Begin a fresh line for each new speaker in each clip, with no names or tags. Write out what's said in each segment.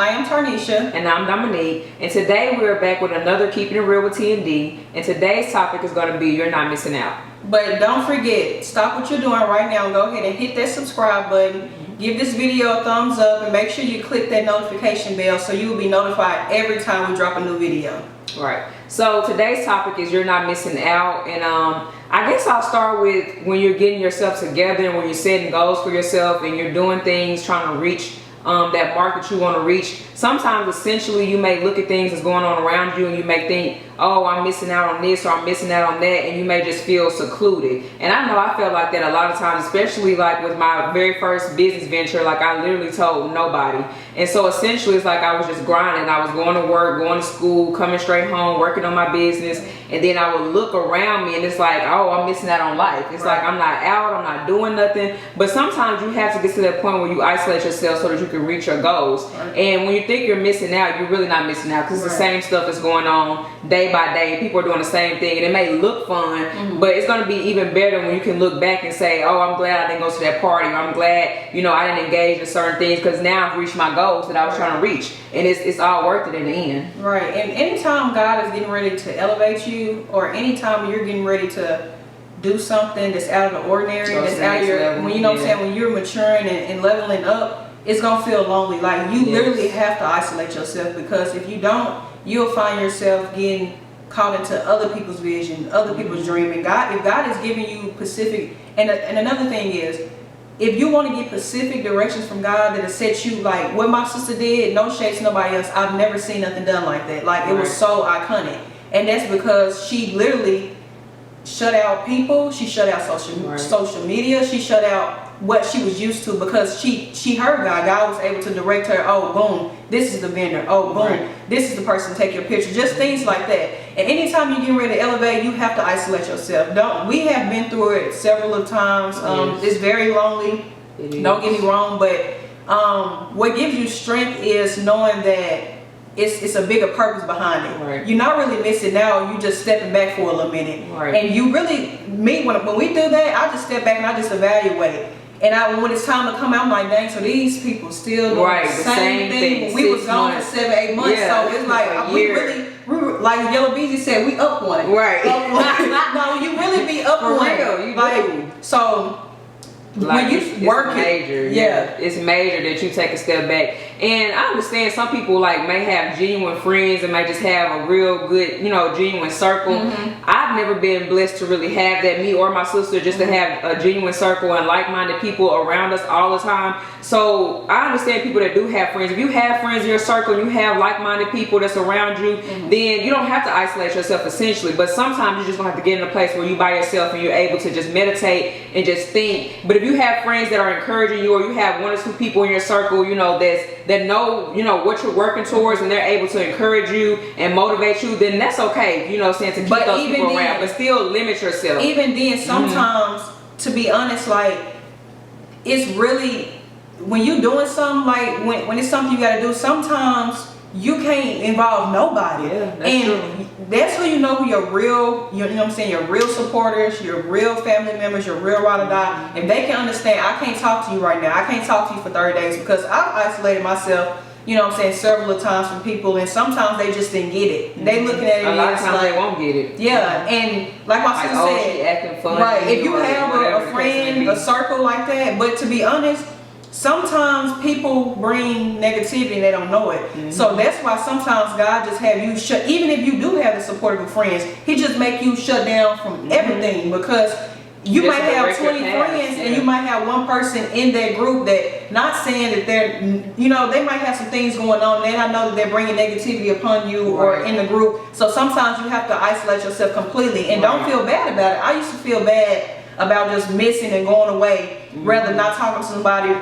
I am Tarnisha.
And I'm Dominique. And today we're back with another Keeping It Real with T&D. And today's topic is going to be You're Not Missing Out.
But don't forget, stop what you're doing right now and go ahead and hit that subscribe button. Give this video a thumbs up and make sure you click that notification bell so you will be notified every time we drop a new video.
Right. So today's topic is You're Not Missing Out. And I guess I'll start with when you're getting yourself together and when you're setting goals for yourself and you're doing things trying to reach that mark that you want to reach. Sometimes essentially you may look at things that's going on around you and you may think, oh, I'm missing out on this or I'm missing out on that, and you may just feel secluded. And I know I felt like that a lot of times, especially like with my very first business venture. Like I literally told nobody, and so essentially it's like I was just grinding. I was going to work, going to school, coming straight home, working on my business, and then I would look around me and it's like, oh, I'm missing out on life. It's like I'm not out, I'm not doing nothing. But sometimes you have to get to that point where you isolate yourself so that you can reach your goals. And when you think you're missing out, you're really not missing out, because it's the same stuff that's going on day by day. People are doing the same thing, and it may look fun, but it's going to be even better when you can look back and say, oh, I'm glad I didn't go to that party, or I'm glad, you know, I didn't engage in certain things, because now I've reached my goals that I was trying to reach, and it's all worth it in the end. Right.
And anytime God is getting ready to elevate you, or anytime you're getting ready to do something that's out of the ordinary, that's out of your, when you know what I'm saying, when you're maturing and leveling up, it's gonna feel lonely. Like you literally have to isolate yourself, because if you don't, you'll find yourself getting caught into other people's vision, other people's dream. And God, if God is giving you specific, and another thing is, if you want to get specific directions from God that'll set you, like what my sister did, no shade to nobody else, I've never seen nothing done like that. Like it was so iconic, and that's because she literally shut out people, she shut out social media, she shut out what she was used to, because she heard God was able to direct her. Oh boom, this is the vendor. Oh boom, this is the person to take your picture. Just things like that. And anytime you're getting ready to elevate, you have to isolate yourself. We have been through it several of times. It's very lonely, don't get me wrong, but what gives you strength is knowing that it's a bigger purpose behind it. You're not really missing out, you just stepping back for a little minute. And you really, when we do that, I just step back and I just evaluate. And when it's time to come out, I'm like, dang, so these people still doing the same thing. We was gone for 7-8 months, so it's like we really, like Yellow Beezy said, we up one. Up one. No, you really be up
for
one.
Real, you do.
So
like
when you work
major, it's major that you take a step back. And I understand some people like may have genuine friends and may just have a real good, you know, genuine circle. I've never been blessed to really have that, me or my sister, just to have a genuine circle and like-minded people around us all the time. So I understand people that do have friends. If you have friends in your circle and you have like-minded people that's around you, then you don't have to isolate yourself essentially. But sometimes you just gonna have to get in a place where you by yourself and you're able to just meditate and just think. But if you have friends that are encouraging you, or you have 1 or 2 people in your circle, you know, that know, you know, what you're working towards, and they're able to encourage you and motivate you, then that's okay, you know, saying to keep those people around, but still limit yourself.
Even then, sometimes, to be honest, like, it's really, when you're doing something, like, when it's something you got to do, sometimes you can't involve nobody. That's true. That's who you know who your real, you know what I'm saying, your real supporters, your real family members, your real ride or die. If they can understand, I can't talk to you right now, I can't talk to you for 30 days, because I've isolated myself, you know what I'm saying, several of times from people, and sometimes they just didn't get it. They looking at it
a lot of times they won't get it.
And like my sister said,
she acting funny,
if you have a friend, a circle like that, but to be honest, sometimes people bring negativity and they don't know it. So that's why sometimes God just have you shut, even if you do have the support of friends, he just make you shut down from everything, because you might have 20 friends and you might have one person in that group that, not saying that they're, you know, they might have some things going on, and I know that they're bringing negativity upon you or in the group. So sometimes you have to isolate yourself completely, and don't feel bad about it. I used to feel bad about just missing and going away, rather not talking to somebody,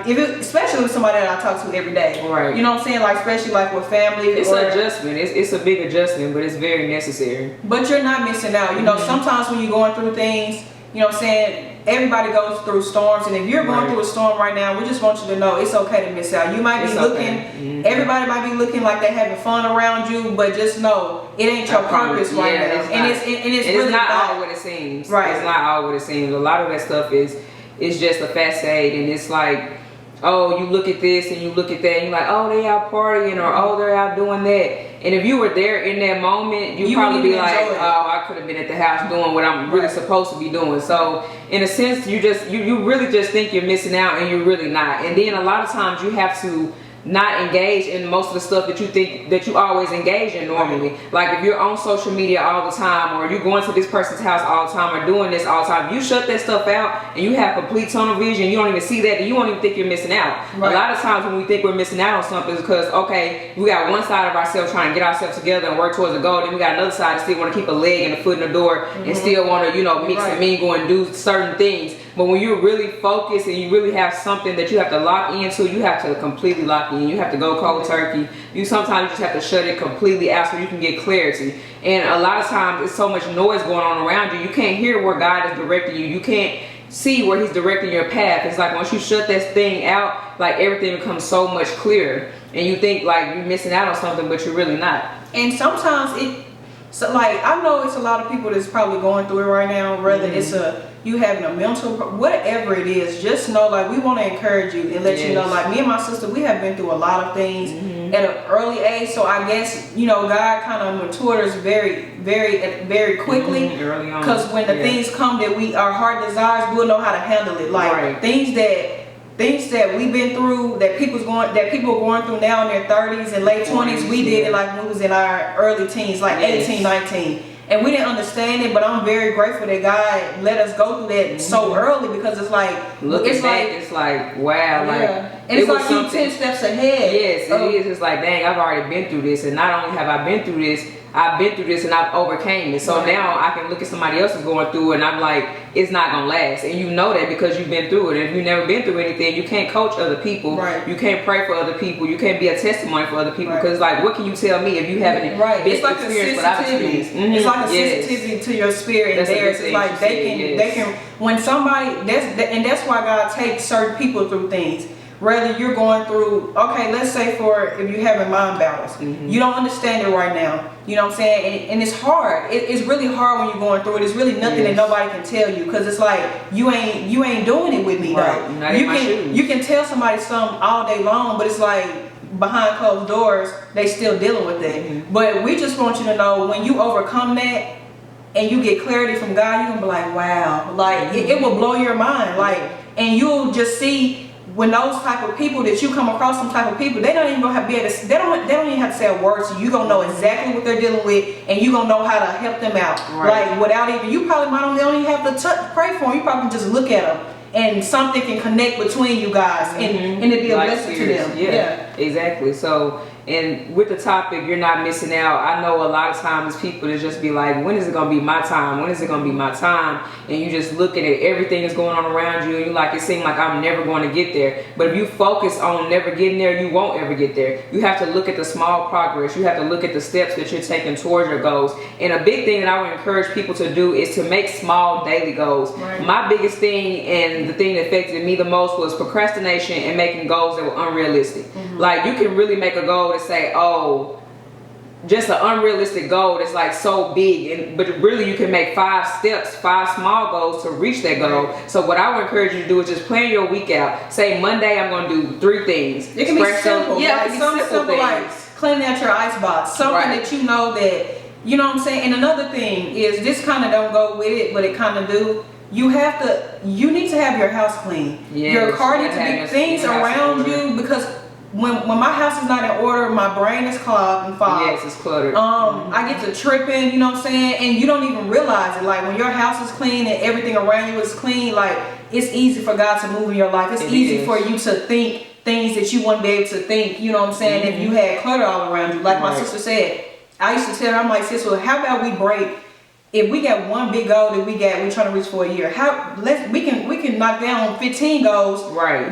especially with somebody that I talk to every day. You know what I'm saying? Like, especially like with family.
It's an adjustment. It's a big adjustment, but it's very necessary.
But you're not missing out. You know, sometimes when you're going through things, you know what I'm saying, everybody goes through storms, and if you're going through a storm right now, we just want you to know it's okay to miss out. You might be looking, everybody might be looking like they're having fun around you, but just know it ain't your purpose right now. And it's really
not all what it seems. It's not all what it seems. A lot of that stuff is just a facade, and it's like, oh, you look at this and you look at that, and you're like, oh, they out partying, or oh, they're out doing that. And if you were there in that moment, you'd probably be like, oh, I could have been at the house doing what I'm really supposed to be doing. So in a sense, you really just think you're missing out, and you're really not. And then a lot of times you have to not engage in most of the stuff that you think that you always engage in normally. Like if you're on social media all the time, or you're going to this person's house all the time, or doing this all the time, you shut that stuff out and you have complete tunnel vision, you don't even see that, and you don't even think you're missing out. A lot of times when we think we're missing out on something, it's because, okay, we got one side of ourselves trying to get ourselves together and work towards a goal, then we got another side that still want to keep a leg and a foot in the door, and still want to, you know, mix and mingle and do certain things. But when you're really focused and you really have something that you have to lock into, you have to completely lock in. You have to go cold turkey. Sometimes you just have to shut it completely out so you can get clarity. And a lot of times it's so much noise going on around you, you can't hear where God is directing you. You can't see where he's directing your path. It's like once you shut that thing out, like everything becomes so much clearer. And you think like you're missing out on something, but you're really not.
And sometimes so like, I know it's a lot of people that's probably going through it right now, whether it's you having a mental, whatever it is, just know, like, we want to encourage you and let you know, like, me and my sister, we have been through a lot of things at an early age. So I guess, you know, God kind of matured us very quickly, early on, because when the things come that our heart desires, we'll know how to handle it. Like things that we've been through, that people are going through now in their 30s and late 20s, we did it like when we was in our early teens, like 18, 19. And we didn't understand it, but I'm very grateful that God let us go through that so early, because it's like,
it's like wow, like,
and it's like you 10 steps ahead.
Yes, it is. It's like, dang, I've already been through this, and not only have I been through this, and I've overcame it. So now I can look at somebody else who's going through it, and I'm like, it's not gonna last. And you know that because you've been through it. And if you've never been through anything, you can't coach other people. You can't pray for other people. You can't be a testimony for other people. Because like, what can you tell me if you haven't
it's like a sensitivity. It's like a sensitivity to your spirit and theirs. It's like they can when somebody that's why God takes certain people through things. Whether you're going through, okay, let's say if you're having mind battles, you don't understand it right now. You know what I'm saying? And it's hard. It's really hard when you're going through it. It's really nothing that nobody can tell you, because it's like you ain't doing it with me though. You can tell somebody something all day long, but it's like behind closed doors they still dealing with it. But we just want you to know, when you overcome that and you get clarity from God, you're gonna be like, wow, like it will blow your mind, like, and you'll just see. When those type of people that you come across, some type of people, they don't even gonna have they don't even have to say a word to you. You gonna know exactly what they're dealing with, and you gonna know how to help them out. Like without even, you probably might only have to pray for them. You probably just look at them, and something can connect between you guys, and it be a blessing to them. Yeah,
exactly. So, and with the topic, you're not missing out. I know a lot of times people to just be like, when is it gonna be my time? When is it gonna be my time? And you just looking at everything that's going on around you, and you like, it seems like I'm never going to get there. But if you focus on never getting there, you won't ever get there. You have to look at the small progress. You have to look at the steps that you're taking towards your goals. And a big thing that I would encourage people to do is to make small daily goals. My biggest thing, and the thing that affected me the most, was procrastination and making goals that were unrealistic. Like, you can really make a goal to say, oh, just an unrealistic goal that's like so big, but really you can make 5 steps, 5 small goals to reach that goal. So what I would encourage you to do is just plan your week out. Say Monday I'm going to do 3 things.
It can be simple. Yeah, it can be simple, like cleaning out your icebox, something that you know that, you know what I'm saying. And another thing is, this kind of don't go with it, but it kind of do. You need to have your house clean. Your car needs to be things around you, because when my house is not in order, my brain is clogged and fogged.
Yes, it's cluttered.
I get to tripping, you know what I'm saying? And you don't even realize it. Like, when your house is clean and everything around you is clean, like, it's easy for God to move in your life. It's easy for you to think things that you wouldn't be able to think, you know what I'm saying, if you had clutter all around you. Like my sister said, I used to tell her, I'm like, sis, well, how about we break, if we got one big goal that we're trying to reach for a year, we can knock down 15 goals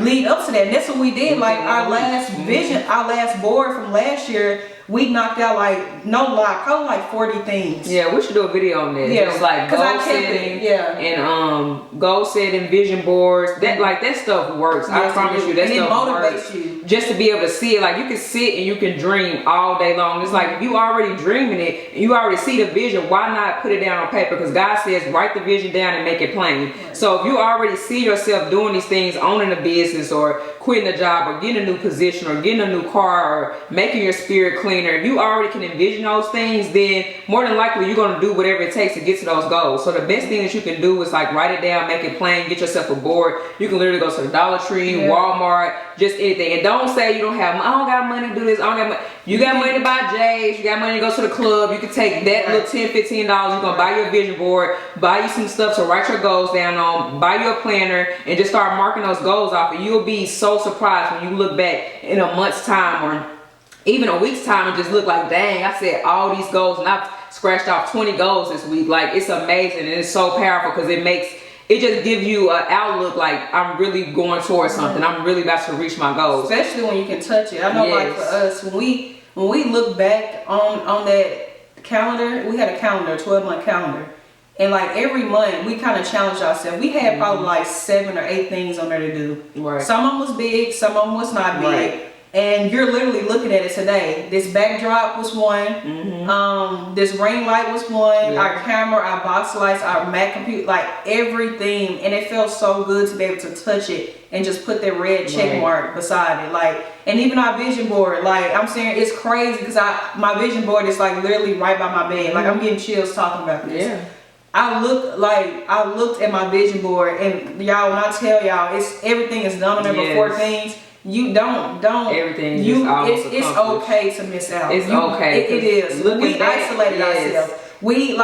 lead up to that. And that's what we did. Like, our last vision, our last board from last year, we knocked out, like, no lie, probably like 40 things.
Yeah, we should do a video on that. It's like goal setting, and goal setting, vision boards. That, like, that stuff works. I promise you, that stuff works.
You.
just to be able to see it. Like you can sit and you can dream all day long. It's like if you already dreaming it and you already see the vision, why not put it down on paper? Because God says write the vision down and make it plain.
Right.
So if you already see yourself doing these things, owning a business or quitting a job or getting a new position or getting a new car or making your spirit cleaner, if you already can envision those things, then more than likely you're going to do whatever it takes to get to those goals. So the best thing that you can do is like write it down, make it plain, get yourself a board. You can literally go to the Dollar Tree, Walmart, just anything. And don't say you don't have, I don't got money to do this, I don't got money. You got money to buy J's, you got money to go to the club. You can take that little $10, $15, you're going to buy your vision board, buy you some stuff to write your goals down on, buy you a planner, and just start marking those goals off. And you'll be so surprised when you look back in a month's time or even a week's time and just look like, dang, I set all these goals and I've scratched off 20 goals this week. Like, it's amazing and it's so powerful because it just gives you an outlook like I'm really going towards something. I'm really about to reach my goals.
Especially when you can touch it. I know, like for us, when we look back on that calendar, we had a calendar, 12-month calendar. And like every month, we kind of challenged ourselves. We had probably like 7 or 8 things on there to do.
Right.
Some of them was big, some of them was not big.
Right.
And you're literally looking at it today. This backdrop was one. This ring light was one. Our camera, our box lights, our Mac computer, like everything. And it felt so good to be able to touch it and just put that red check mark beside it. Like, and even our vision board, like I'm saying, it's crazy because my vision board is like literally right by my bed. Like I'm getting chills talking about this.
Yeah.
I looked at my vision board, and y'all, when I tell y'all, everything is done on there before things. You don't
everything. It's
okay to miss out.
It's okay.
It is. We isolated ourselves. We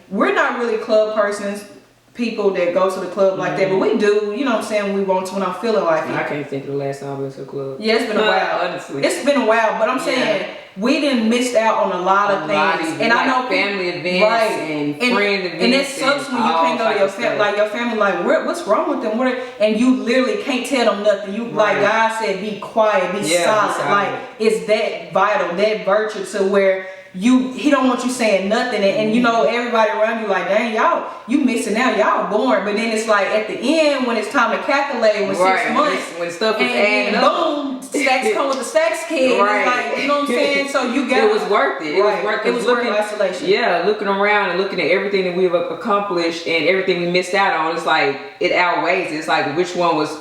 we're not really club persons, people that go to the club like that, but we do. You know what I'm saying? We want to when I'm feeling like it.
I can't think of the last time I went to a club.
Yeah, it's been a while.
Honestly,
it's been a while, but I'm saying we didn't miss out on a lot of things. And I know
family events and friend events.
And it sucks when you can't go to your family. Like your family, like what's wrong with them? And you literally can't tell them nothing. You like God said, be quiet, be silent. Like it's that vital, that virtue to where he don't want you saying nothing, and you know everybody around you like, dang, y'all, you missing out, y'all boring. But then it's like at the end when it's time to calculate with 6 months,
when stuff is
adding up, boom, stacks come with the stacks kid. It's like, you know what I'm saying? So you got
it was worth it. It was worth isolation. Yeah, looking around and looking at everything that we've accomplished and everything we missed out on. It's like it outweighs. It's like which one was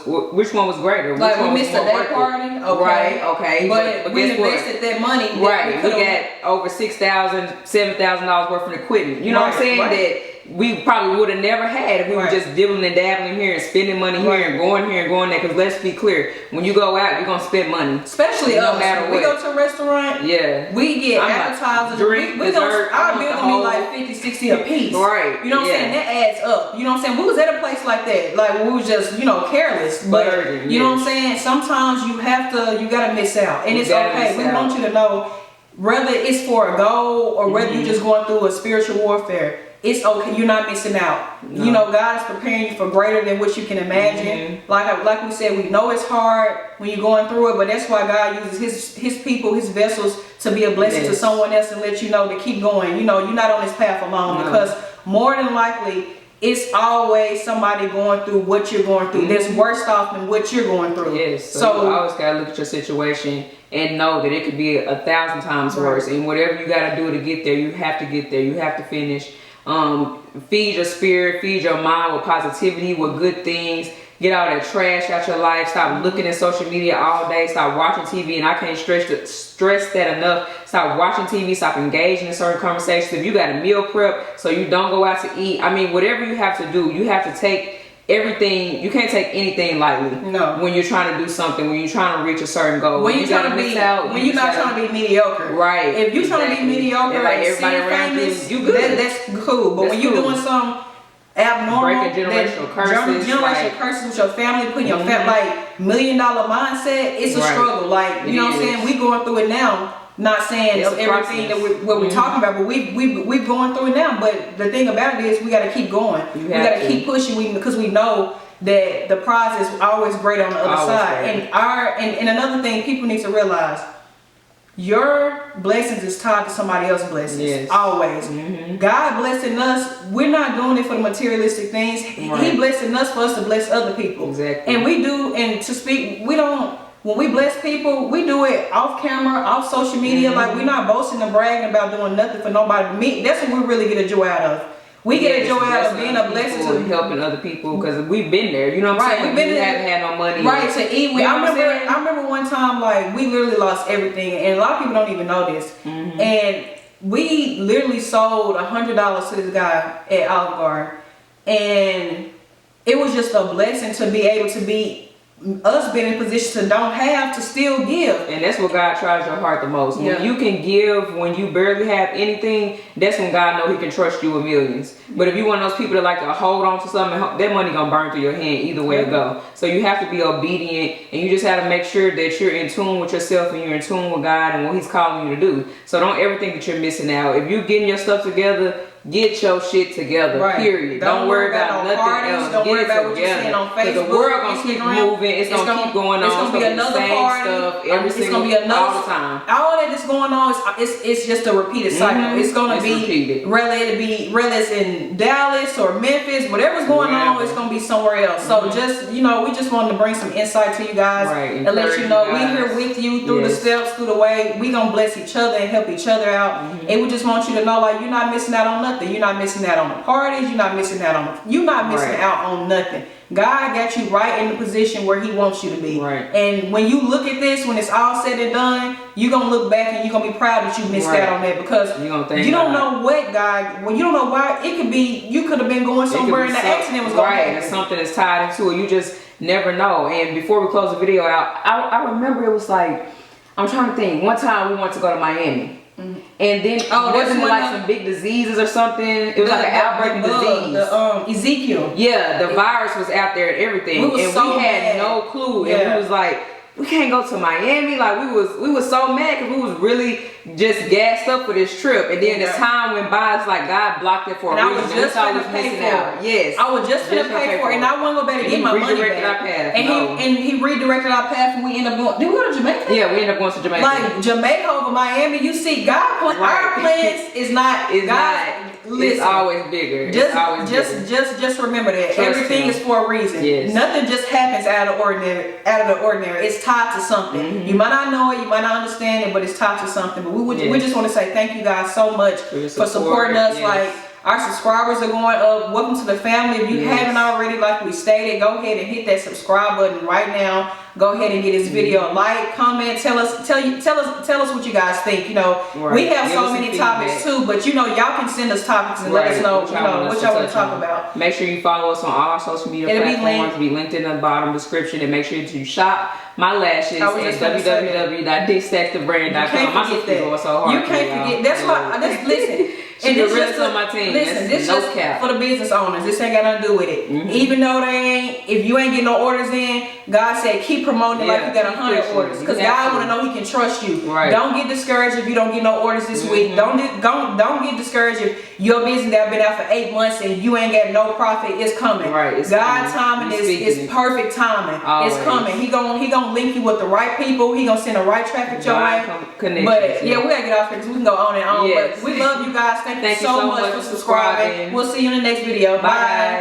greater?
Like we missed a day party,
okay,
but we invested that money.
Right, we got over $6,000, $7,000 worth of equipment. You know what I'm saying? That we probably would have never had if we were just dibbling and dabbling here and spending money here and going there. Because let's be clear, when you go out, you're gonna spend money.
Especially no matter what. We go to a restaurant.
Yeah.
We get appetizers.
Drink, dessert.
Our bill gonna be like 50, 60 a piece.
Right.
You know what I'm saying? That adds up. You know what I'm saying? We was at a place like that, like we was just careless. But you know what I'm saying? Sometimes you gotta miss out, and it's okay. We want you to know, whether it's for a goal or whether you're just going through a spiritual warfare, it's okay. You're not missing out. No. You know, God is preparing you for greater than what you can imagine. Like we said, we know it's hard when you're going through it, but that's why God uses his people, his vessels, to be a blessing to someone else and let you know to keep going. You know, you're not on this path alone, because more than likely it's always somebody going through what you're going through that's worse off than what you're going through.
Yes. So you always gotta look at your situation and know that it could be 1,000 times worse. And whatever you gotta do to get there, you have to get there. You have to finish. Feed your spirit, feed your mind with positivity, with good things. Get all that trash out your life. Stop looking at social media all day. Stop watching TV. And I can't stress that enough. Stop watching TV. Stop engaging in certain conversations. If you got a meal prep so you don't go out to eat, I mean, whatever you have to do, you have to take everything. You can't take anything lightly. No. When you're trying to do something, when you're trying to reach a certain goal,
when you're trying to be when you're not trying to be mediocre,
right?
If you're trying to be mediocre,
like everybody around you good.
That's cool. But when you're doing some abnormal,
breaking generational curses,
generational curses with your family, putting your family like $1 million mindset, it's a struggle. Like you know what I'm saying? We going through it now. Not saying everything that we're talking about, but we're going through it now. But the thing about it is, we got to keep going. We got to keep pushing, because we know that the prize is always greater on the other side. And another thing people need to realize: your blessings is tied to somebody else's blessings. Yes. Always. God blessing us. We're not doing it for the materialistic things. He blessing us for us to bless other people.
Exactly.
And we do. And to speak, we don't. when we bless people, we do it off camera, off social media. Like, we're not boasting and bragging about doing nothing for nobody. Me, that's what we really get a joy out of. We get a joy out of being a blessing to
helping other people, because we've been there. You know what I'm saying? We haven't had no money.
Right, to eat. I remember one time, like, we literally lost everything, and a lot of people don't even know this. And we literally sold $100 to this guy at Olive Garden, and it was just a blessing to be able to be us being in position to don't have to still give.
And that's what God tries your heart the most. When you can give when you barely have anything, that's when God know he can trust you with millions. But if you one of those people that like to hold on to something, that money gonna burn through your hand either way it go. So you have to be obedient, and you just have to make sure that you're in tune with yourself and you're in tune with God and what he's calling you to do. So don't ever think that you're missing out. If you're getting your stuff together, get your shit together, period. Don't worry about nothing
parties,
else.
Don't worry about what you're seeing on Facebook.
The world gonna keep moving. It's gonna keep going on.
It's gonna be another party.
It's gonna be another all the time.
All that is going on it's just a repeated cycle. It's gonna be whether it's in Dallas or Memphis, whatever's going on, it's gonna be somewhere else. So just we just wanted to bring some insight to you guys and let you know we're here with you through the steps, through the way. We gonna bless each other and help each other out. And we just want you to know, like, you're not missing out on nothing. You're not missing out on the parties. You're not missing out on nothing. God got you right in the position where he wants you to be. And when you look at this, when it's all said and done, you're going to look back and you're going to be proud that you missed out on that, because you don't know what God, well, you don't know why. It could be, you could have been going somewhere and the accident was going to happen.
And something is tied into it. You just never know. And before we close the video out, I remember it was like, I'm trying to think, one time we wanted to go to Miami. And then wasn't it like some big diseases or something? It was like an outbreak of disease.
Ezekiel.
Yeah, the virus was out there and everything, and we had no clue. And we was like, we can't go to Miami. Like we was so mad because we was really just gassed up for this trip. And then as time went by, it's like God blocked it for a reason.
I was just going to pay for it.
Yes,
I was just going to pay for it, and I wasn't going to better get my money back. And he redirected our path, and we ended up going. Did we go to Jamaica?
Yeah, we ended up going to Jamaica.
Like Jamaica over Miami. You see, our plans is not.
It's always bigger.
Just remember that everything is for a reason.
Yes.
Nothing just happens out of the ordinary. It's tied to something. You might not know it, you might not understand it, but it's tied to something. But we just want to say thank you guys so much for supporting us. Like, our subscribers are going up. Welcome to the family. If you haven't already, like we stated, go ahead and hit that subscribe button right now. Go ahead and get this video a like, comment, tell us what you guys think. We have so many topics too, but y'all can send us topics and let us know what y'all want to talk about.
Make sure you follow us on all our social media platforms. It'll be linked in the bottom description, and make sure you shop my lashes at www.dickstacksthebrand.com. My sister's going so hard.
You can't forget. That's why. Listen.
And this is on my team.
Listen, this is for the business owners. This ain't got nothing to do with it. Even though if you ain't getting no orders in, God said keep promoting it like you got 100 orders, because God want to know he can trust you. Don't get discouraged if you don't get no orders this week. Don't get discouraged if your business that been out for 8 months and you ain't got no profit. It's coming. God's timing is perfect timing. It's coming. He gonna link you with the right people. He gonna send the right traffic your way. But we gotta get off here because we can go on and on. But we love you guys. Thank you so much for subscribing. We'll see you in the next video. Bye.